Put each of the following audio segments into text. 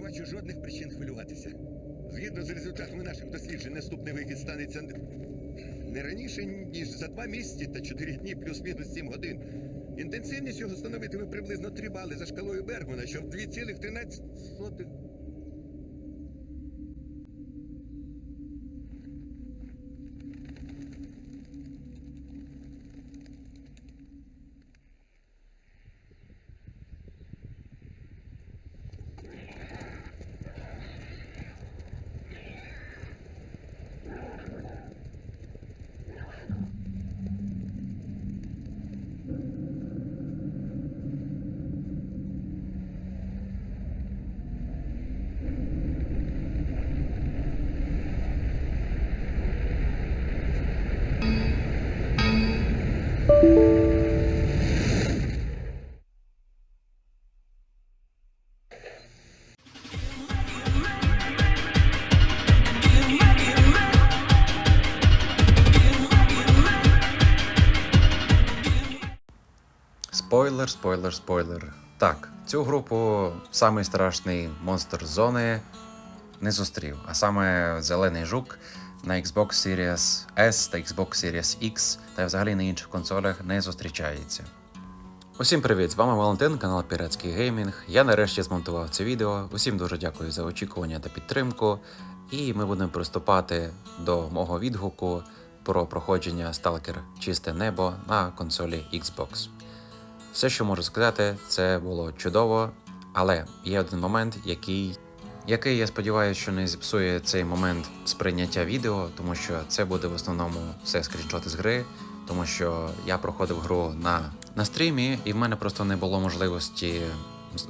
бачу жодних причин хвилюватися. Згідно з результатами наших досліджень, наступний вихід станеться не раніше, ніж за 2 місяці та 4 дні плюс-мінус 7 годин. Інтенсивність його становитиме приблизно 3 бали за шкалою Бергмана, що в 2,13... Спойлер, спойлер, спойлер. Так, цю групу самий страшний монстр зони не зустрів, а саме Зелений Жук на Xbox Series S та Xbox Series X та взагалі на інших консолях не зустрічається. Усім привіт, з вами Валентин, канал Піратський Геймінг. Я нарешті змонтував це відео. Усім дуже дякую за очікування та підтримку. І ми будемо приступати до мого відгуку про проходження Stalker Чисте Небо на консолі Xbox. Все, що можу сказати, це було чудово, але є один момент, який я сподіваюся, що не зіпсує цей момент сприйняття відео, тому що це буде в основному все скріншоти з гри, тому що я проходив гру на стрімі, і в мене просто не було можливості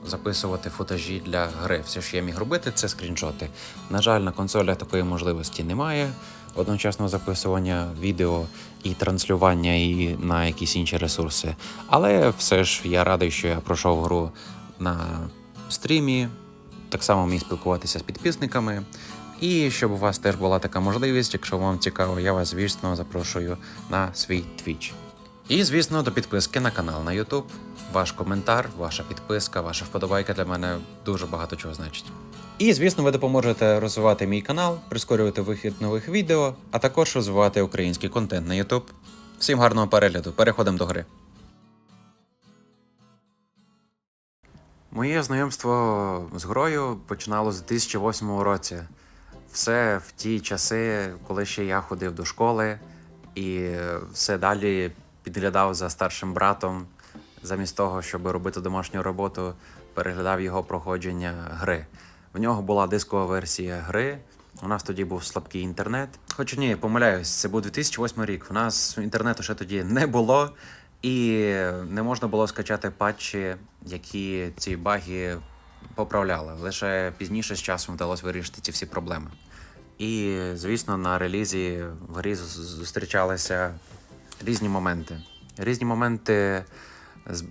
записувати футажі для гри. Все, що я міг робити, це скріншоти. На жаль, на консолях такої можливості немає, одночасного записування відео і транслювання і на якісь інші ресурси. Але все ж я радий, що я пройшов гру на стрімі, так само міг спілкуватися з підписниками. І щоб у вас теж була така можливість, якщо вам цікаво, я вас, звісно, запрошую на свій Twitch. І, звісно, до підписки на канал на YouTube. Ваш коментар, ваша підписка, ваша вподобайка для мене дуже багато чого значить. І, звісно, ви допоможете розвивати мій канал, прискорювати вихід нових відео, а також розвивати український контент на YouTube. Всім гарного перегляду, переходимо до гри. Моє знайомство з грою починалося у 2008 році. Все в ті часи, коли ще я ходив до школи і все далі підглядав за старшим братом, замість того, щоб робити домашню роботу, переглядав його проходження гри. В нього була дискова версія гри, у нас тоді був слабкий інтернет. Хоча ні, помиляюсь, це був 2008 рік, у нас інтернету ще тоді не було, і не можна було скачати патчі, які ці баги поправляли. Лише пізніше з часом вдалося вирішити ці всі проблеми. І, звісно, на релізі в грі зустрічалися різні моменти. Різні моменти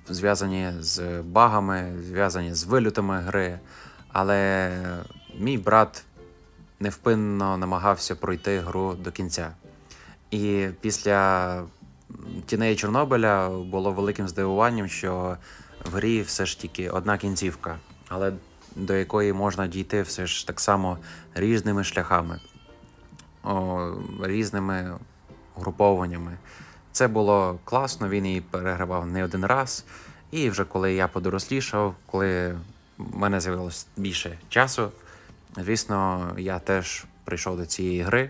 зв'язані з багами, зв'язані з вильотами гри. Але мій брат невпинно намагався пройти гру до кінця. І після «Тіней Чорнобиля» було великим здивуванням, що в грі все ж тільки одна кінцівка, але до якої можна дійти все ж так само різними шляхами, різними угрупованнями. Це було класно, він її перегравав не один раз. І вже коли я подорослішав, коли в мене з'явилось більше часу, звісно, я теж прийшов до цієї гри.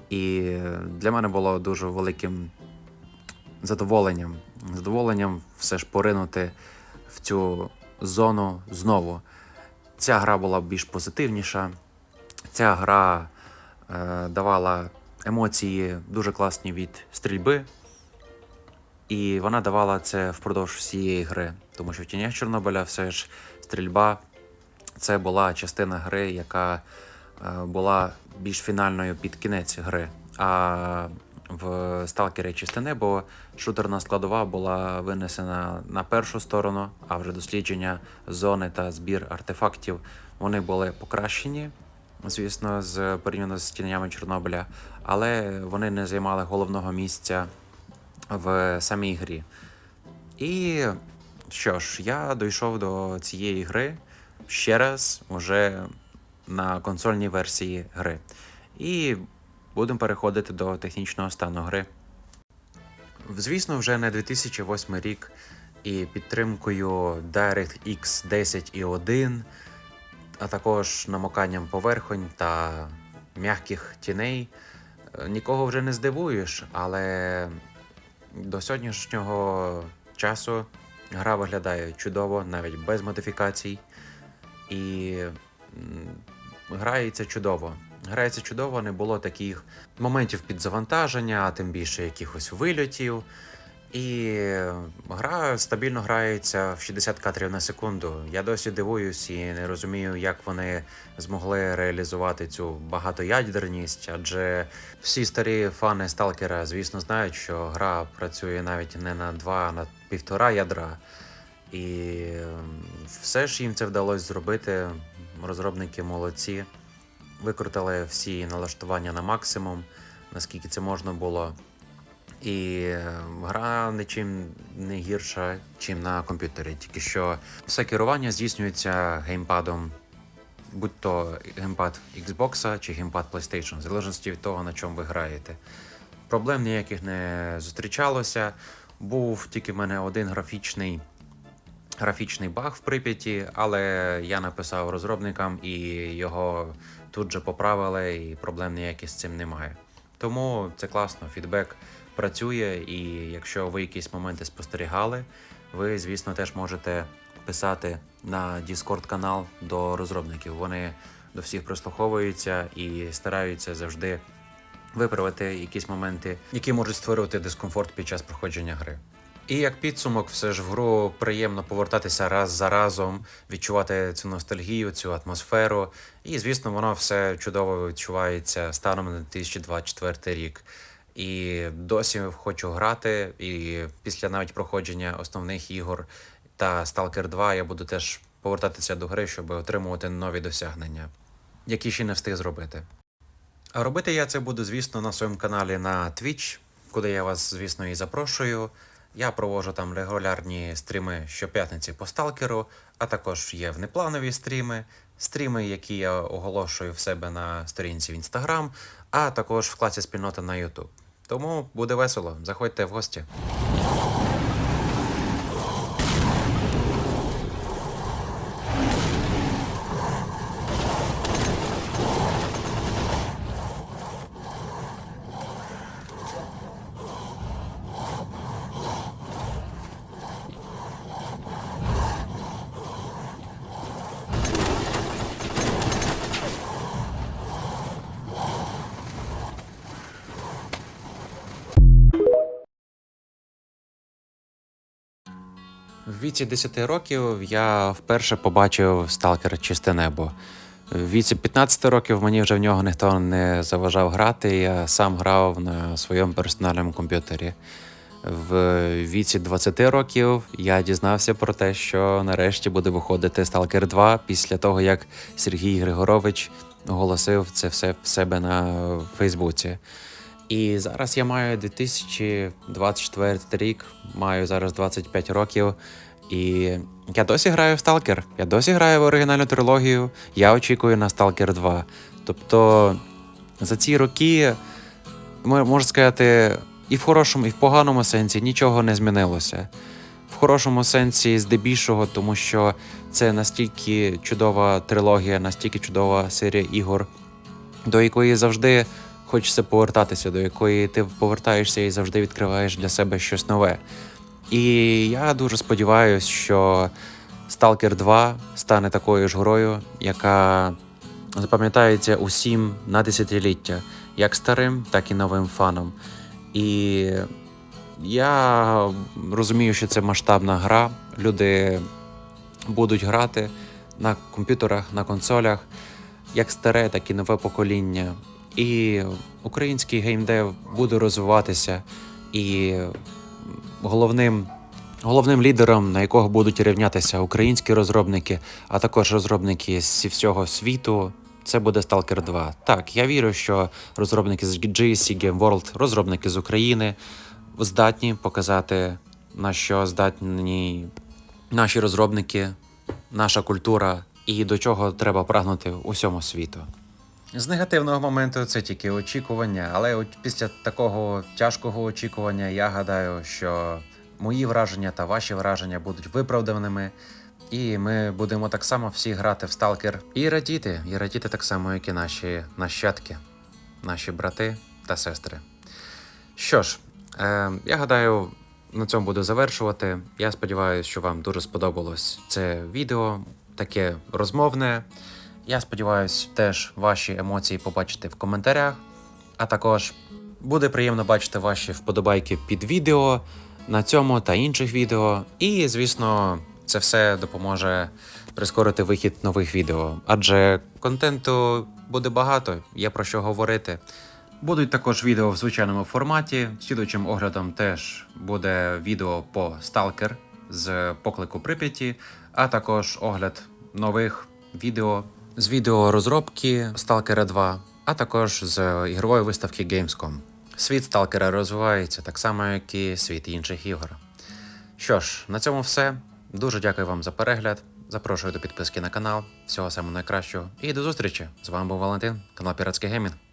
І для мене було дуже великим задоволенням все ж поринути в цю зону знову. Ця гра була більш позитивніша, ця гра давала емоції дуже класні від стрільби, і вона давала це впродовж всієї гри, тому що в «Тінях Чорнобиля» все ж стрільба – це була частина гри, яка була більш фінальною під кінець гри, а в «Сталкері Чисте Небо» шутерна складова була винесена на першу сторону, а вже дослідження зони та збір артефактів, вони були покращені, звісно, порівняно з «Тінями Чорнобиля», але вони не займали головного місця в самій грі. І що ж, я дійшов до цієї гри, ще раз уже на консольній версії гри. І будемо переходити до технічного стану гри. Звісно, вже не 2008 рік, і підтримкою DirectX 10.1, а також намоканням поверхонь та м'яких тіней нікого вже не здивуєш, але до сьогоднішнього часу гра виглядає чудово, навіть без модифікацій. І грається чудово. Грається чудово, не було таких моментів підзавантаження, а тим більше якихось вильотів. І гра стабільно грається в 60 кадрів на секунду. Я досі дивуюсь і не розумію, як вони змогли реалізувати цю багатоядерність, адже всі старі фани Сталкера, звісно, знають, що гра працює навіть не на 2, а на 1,5 ядра. І все ж їм це вдалося зробити. Розробники молодці. Викрутили всі налаштування на максимум, наскільки це можна було. І гра нічим не гірша, чим на комп'ютері. Тільки що все керування здійснюється геймпадом, будь то геймпад Xbox чи геймпад PlayStation, в залежності від того, на чому ви граєте. Проблем ніяких не зустрічалося. Був тільки в мене один графічний баг в Прип'яті, але я написав розробникам і його тут же поправили, і проблем ніяких з цим немає. Тому це класно, фідбек працює, і якщо ви якісь моменти спостерігали, ви, звісно, теж можете писати на Discord канал до розробників. Вони до всіх прислуховуються і стараються завжди виправити якісь моменти, які можуть створювати дискомфорт під час проходження гри. І як підсумок, все ж в гру приємно повертатися раз за разом, відчувати цю ностальгію, цю атмосферу. І, звісно, воно все чудово відчувається станом на 2024 рік. І досі хочу грати, і після навіть проходження основних ігор та Stalker 2 я буду теж повертатися до гри, щоб отримувати нові досягнення, які ще не встиг зробити. А робити я це буду, звісно, на своєму каналі на Twitch, куди я вас, звісно, і запрошую. Я проводжу там регулярні стріми щоп'ятниці по Сталкеру, а також є внепланові стріми, які я оголошую в себе на сторінці в Instagram, а також в класі спільнота на YouTube. Тому буде весело, заходьте в гості. В віці 10 років я вперше побачив Сталкер Чисте небо. В віці 15 років мені вже в нього ніхто не заважав грати, я сам грав на своєму персональному комп'ютері. В віці 20 років я дізнався про те, що нарешті буде виходити Stalker 2 після того, як Сергій Григорович оголосив це все в себе на Фейсбуці. І зараз я маю 2024 рік, маю зараз 25 років, і я досі граю в Stalker, я досі граю в оригінальну трилогію, я очікую на Stalker 2. Тобто за ці роки, можна сказати, і в хорошому, і в поганому сенсі нічого не змінилося. В хорошому сенсі здебільшого, тому що це настільки чудова трилогія, настільки чудова серія ігор, до якої завжди хочеться повертатися, до якої ти повертаєшся і завжди відкриваєш для себе щось нове. І я дуже сподіваюся, що Stalker 2 стане такою ж грою, яка запам'ятається усім на десятиліття, як старим, так і новим фанам. І я розумію, що це масштабна гра, люди будуть грати на комп'ютерах, на консолях, як старе, так і нове покоління. І український геймдев буде розвиватися, і головним лідером, на якого будуть рівнятися українські розробники, а також розробники зі всього світу, це буде Stalker 2. Так, я вірю, що розробники з GSC Game World, розробники з України здатні показати, на що здатні наші розробники, наша культура і до чого треба прагнути усьому світу. З негативного моменту це тільки очікування, але от після такого тяжкого очікування я гадаю, що мої враження та ваші враження будуть виправданими, і ми будемо так само всі грати в Сталкер і радіти так само, як і наші нащадки, наші брати та сестри. Що ж, я гадаю, на цьому буду завершувати. Я сподіваюся, що вам дуже сподобалось це відео, таке розмовне. Я сподіваюся, теж ваші емоції побачити в коментарях, а також буде приємно бачити ваші вподобайки під відео на цьому та інших відео. І, звісно, це все допоможе прискорити вихід нових відео, адже контенту буде багато, є про що говорити. Будуть також відео в звичайному форматі. Слідуючим оглядом теж буде відео по Stalker з поклику Прип'яті, а також огляд нових відео з відео розробки Stalker 2, а також з ігрової виставки Gamescom. Світ Stalker розвивається так само, як і світ інших ігор. Що ж, на цьому все. Дуже дякую вам за перегляд. Запрошую до підписки на канал. Всього самого найкращого і до зустрічі. З вами був Валентин, канал Піратський Геймінг.